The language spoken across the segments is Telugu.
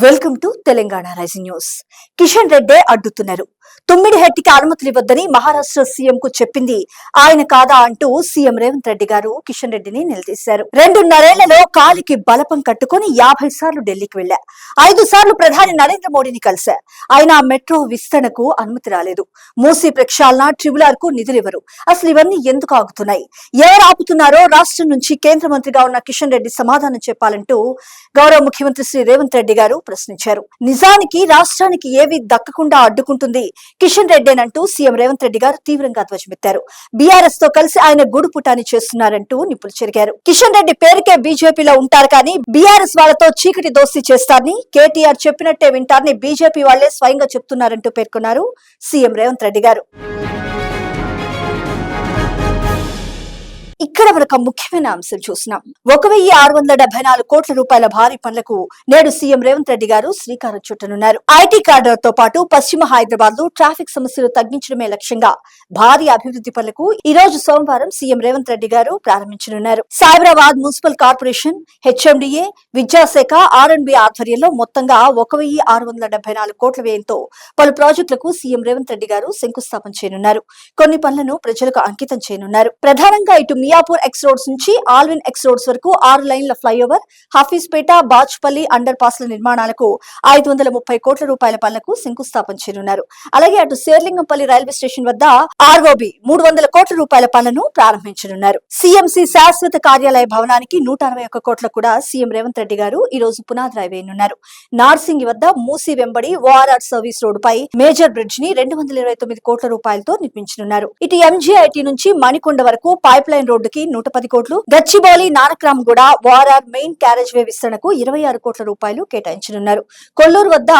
Welcome to Telangana rising news. Kishan Reddy అడ్డుతున్నారు. తుమ్మిడిహెట్టికి అనుమతులు ఇవ్వద్దని మహారాష్ట్ర సీఎం కు చెప్పింది ఆయన కాదా అంటూ సీఎం రేవంత్ రెడ్డి గారు కిషన్ రెడ్డిని నిలదీశారు. 2.5 ఏళ్లలో కాలికి బలపం కట్టుకుని 50 సార్లు ఢిల్లీకి వెళ్లా. 5 సార్లు ప్రధాని నరేంద్ర మోడీని కలిశా. ఆయన మెట్రో విస్తరణకు అనుమతి రాలేదు. మూసీ ప్రక్షాళన, ట్రిబ్యునల్ కు నిధులివ్వరు. అసలు ఇవన్నీ ఎందుకు ఆగుతున్నాయి? ఎవరు ఆపుతున్నారో రాష్ట్రం నుంచి కేంద్ర మంత్రిగా ఉన్న కిషన్ రెడ్డి సమాధానం చెప్పాలంటూ గౌరవ ముఖ్యమంత్రి శ్రీ రేవంత్ రెడ్డి గారు ప్రశ్నించారు. నిజానికి రాష్ట్రానికి ఏవి దక్కకుండా అడ్డుకుంటుంది కిషన్ రెడ్డేనంటూ సీఎం రేవంత్ రెడ్డి గారు తీవ్రంగా ధ్వజమెత్తారు. బీఆర్ఎస్ తో కలిసి ఆయన గూడుపుటాని చేస్తున్నారంటూ నిప్పులు చెరిగారు. కిషన్ రెడ్డి పేరుకే బీజేపీలో ఉంటారు కానీ బీఆర్ఎస్ వాళ్లతో చీకటి దోస్తీ చేస్తారని, కేటీఆర్ చెప్పినట్టే వింటారని బీజేపీ వాళ్లే స్వయంగా చెప్తున్నారంటూ పేర్కొన్నారు సీఎం రేవంత్ రెడ్డి గారు. ఇక్కడ మనకు ముఖ్యమైన అంశం చూస్తున్నాం. 1674 కోట్ల రూపాయల భారీ పనులకు నేడు సీఎం రేవంత్ రెడ్డి గారు శ్రీకారం చుట్టనున్నారు. ఐటీ కార్డర్తో పాటు పశ్చిమ హైదరాబాద్ లో ట్రాఫిక్ సమస్యలు తగ్గించడమే లక్ష్యంగా భారీ అభివృద్ధి పనులకు ఈ రోజు సోమవారం సీఎం రేవంత్ రెడ్డి గారు ప్రారంభించనున్నారు. సైబరాబాద్ మున్సిపల్ కార్పొరేషన్, హెచ్ఎండిఏ, విద్యాశాఖ, ఆర్ఎండ్బి ఆధ్వర్యంలో మొత్తంగా 1674 కోట్ల వ్యయంతో పలు ప్రాజెక్టులకు సీఎం రేవంత్ రెడ్డి గారు శంకుస్థాపన చేయనున్నారు. కొన్ని పనులను ప్రజలకు అంకితం చేయనున్నారు. ప్రధానంగా ఇటు మియాపూర్ ఎక్స్ రోడ్స్ నుంచి ఆల్విన్ ఎక్స్ రోడ్స్ వరకు 6 లైన్ల ఫ్లైఓవర్, హఫీజ్పేట, బాచ్పల్లి అండర్ పాస్ల నిర్మాణాలకు 530 కోట్ల రూపాయల పనులకు శంకుస్థాపన చేయనున్నారు. అలాగే అటు శేర్లింగంపల్లి రైల్వే స్టేషన్ వద్ద ఆర్ఓబి 300 కోట్ల రూపాయల పనులను ప్రారంభించనున్నారు. సీఎంసీ శాశ్వత కార్యాలయ భవనానికి 161 కోట్ల కూడా సీఎం రేవంత్ రెడ్డి గారు ఈ రోజు పునాది రాయి వేయనున్నారు. నార్సింగి వద్ద మూసీ వెంబడి ఓఆర్ఆర్ సర్వీస్ రోడ్డుపై మేజర్ బ్రిడ్జ్ ని 229 కోట్ల రూపాయలతో నిర్మించనున్నారు. ఇటు ఎంజీఐటీ నుంచి మణికొండ వరకు పైప్ లైన్ రోడ్డుకి 110 కోట్లు, Gachibowli, Nanakramguda ORR main carriage వే విస్తరణకు 26 కోట్ల రూపాయలు కేటాయించనున్నారు. కొల్లూరు వద్ద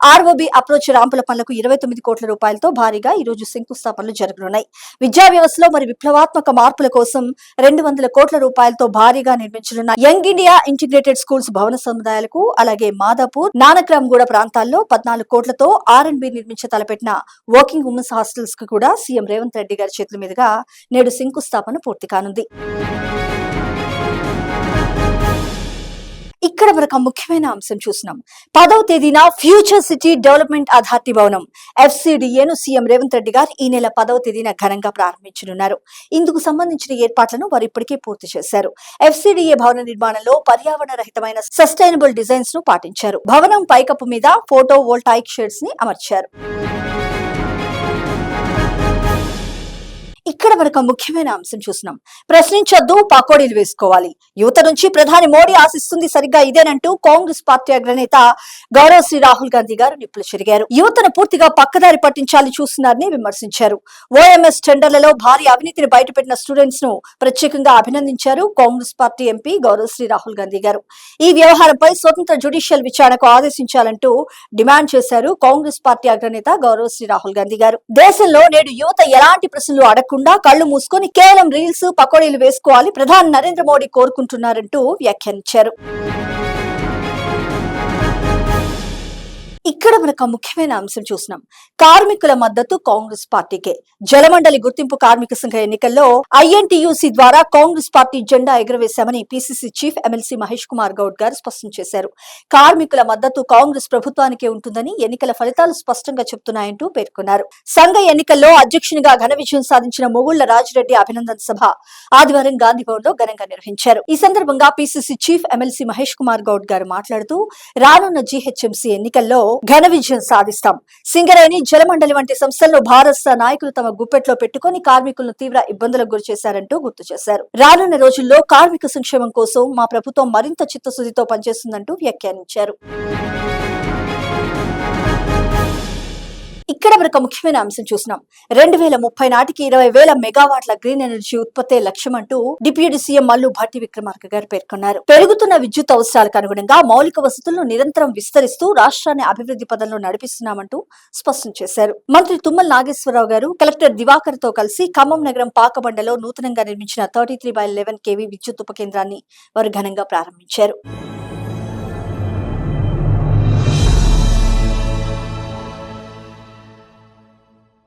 ఆర్ఓబి అప్రోచ్ ర్యాంపుల పనులకు 29 కోట్ల రూపాయలతో భారీగా ఈ రోజు శంకుస్థాపనలు జరగనున్నాయి. విద్యా వ్యవస్థలో మరి విప్లవాత్మక మార్పుల కోసం 200 కోట్ల రూపాయలతో భారీగా నిర్మించనున్న యంగ్ ఇండియా ఇంటిగ్రేటెడ్ స్కూల్స్ భవన సముదాయాలకు, అలాగే మాదాపూర్, నానక్రామ్గూడ ప్రాంతాల్లో 14 కోట్లతో ఆర్ఎండ్బి నిర్మించ తలపెట్టిన వర్కింగ్ ఉమెన్స్ హాస్టల్స్ కు కూడా సీఎం రేవంత్ రెడ్డి గారి చేతుల మీదుగా నేడు శంకుస్థాపన పూర్తి కానుంది. ఇక్కడ మనకు ముఖ్యమైన అంశం చూస్తున్నాం. 10వ తేదీన ఫ్యూచర్ సిటీ డెవలప్మెంట్ అథారిటీ భవనం FCDAను సీఎం రేవంత్ రెడ్డి గారు ఈ నెల 10వ తేదీన ఘనంగా ప్రారంభించనున్నారు. ఇందుకు సంబంధించిన ఏర్పాట్లను వారు ఇప్పటికే పూర్తి చేశారు. FCDA భవన నిర్మాణంలో పర్యావరణ రహితమైన సస్టైనబుల్ డిజైన్స్ ను పాటించారు. భవనం పైకప్పు మీద ఫోటో వోల్టాయిక్ షేడ్స్ ని అమర్చారు. ఇక్కడ మనకు ముఖ్యమైన అంశం చూస్తున్నాం. ప్రశ్నించొద్దు, పకోడీలు వేసుకోవాలి. యువత నుంచి ప్రధాని మోడీ ఆశిస్తుంది సరిగ్గా ఇదేనంటూ కాంగ్రెస్ పార్టీ అగ్రనేత గౌరవ్ శ్రీ రాహుల్ గాంధీ గారు నిప్పులు చెరిగారు. యువతను పూర్తిగా పక్కదారి పట్టించాలని చూస్తున్నారని విమర్శించారు. ఓఎంఎస్ టెండర్లలో భారీ అవినీతిని బయటపెట్టిన స్టూడెంట్స్ ను ప్రత్యేకంగా అభినందించారు కాంగ్రెస్ పార్టీ ఎంపీ గౌరవ్ శ్రీ రాహుల్ గాంధీ గారు. ఈ వ్యవహారంపై స్వతంత్ర జ్యుడిషియల్ విచారణకు ఆదేశించాలంటూ డిమాండ్ చేశారు కాంగ్రెస్ పార్టీ అగ్రనేత గౌరవ్ శ్రీ రాహుల్ గాంధీ గారు. దేశంలో నేడు యువత ఎలాంటి ప్రశ్నలు అడగకుండా కళ్లు మూసుకొని కేవలం రీల్స్, పకోడీలు వేసుకోవాలి ప్రధాని నరేంద్ర మోడీ కోరుకుంటున్నారంటూ వ్యాఖ్యానించారు. ఇక్కడ మనకు ముఖ్యమైన అంశం చూస్తున్నాం. కార్మికుల మద్దతు కాంగ్రెస్ పార్టీకే. జలమండలి గుర్తింపు కార్మిక సంఘ ఎన్నికల్లో INTUC ద్వారా కాంగ్రెస్ పార్టీ జెండా ఎగురవేశామని PCC chief MLC Mahesh Kumar Goud గారు స్పష్టం చేశారు. కార్మికుల మద్దతు కాంగ్రెస్ ప్రభుత్వానికే ఉంటుందని ఎన్నికల ఫలితాలు స్పష్టంగా చెబుతున్నాయంటూ పేర్కొన్నారు. సంఘ ఎన్నికల్లో అధ్యక్షునిగా ఘన విజయం సాధించిన మొగుళ్ల రాజిరెడ్డి అభినందన సభ ఆదివారం గాంధీభవన్ లో ఘనంగా నిర్వహించారు. ఈ సందర్భంగా PCC chief MLC Mahesh Kumar Goud గారు మాట్లాడుతూ రానున్న GHMC ఎన్నికల్లో ఘన విజయం సాధిస్తాం. సింగరేణి, జలమండలి వంటి సంస్థల్లో భారత నాయకులు తమ గుప్పెట్లో పెట్టుకుని కార్మికులను తీవ్ర ఇబ్బందులకు గురి చేశారంటూ గుర్తు చేశారు. రానున్న రోజుల్లో కార్మిక సంక్షేమం కోసం మా ప్రభుత్వం మరింత చిత్తశుద్ధితో పనిచేస్తుందంటూ వ్యాఖ్యానించారు. ఇక్కడ మనకు ముఖ్యమైన అంశం చూస్తున్నాం. 2030 నాటికి 20,000 మెగావాట్ల గ్రీన్ ఎనర్జీ ఉత్పత్తే లక్ష్యం అంటూ డిప్యూటీ సీఎం మల్లు భట్టి విక్రమార్క గారు పేర్కొన్నారు. పెరుగుతున్న విద్యుత్ అవసరాలకు అనుగుణంగా మౌలిక వసతులను నిరంతరం విస్తరిస్తూ రాష్ట్రాన్ని అభివృద్ధి పదంలో నడిపిస్తున్నామంటూ స్పష్టం చేశారు. మంత్రి తుమ్మల నాగేశ్వరరావు గారు కలెక్టర్ దివాకర్ తో కలిసి ఖమ్మం నగరం పాకబండలో నూతనంగా నిర్మించిన 33/11 kV విద్యుత్ ఉప కేంద్రాన్ని వారు ఘనంగా ప్రారంభించారు.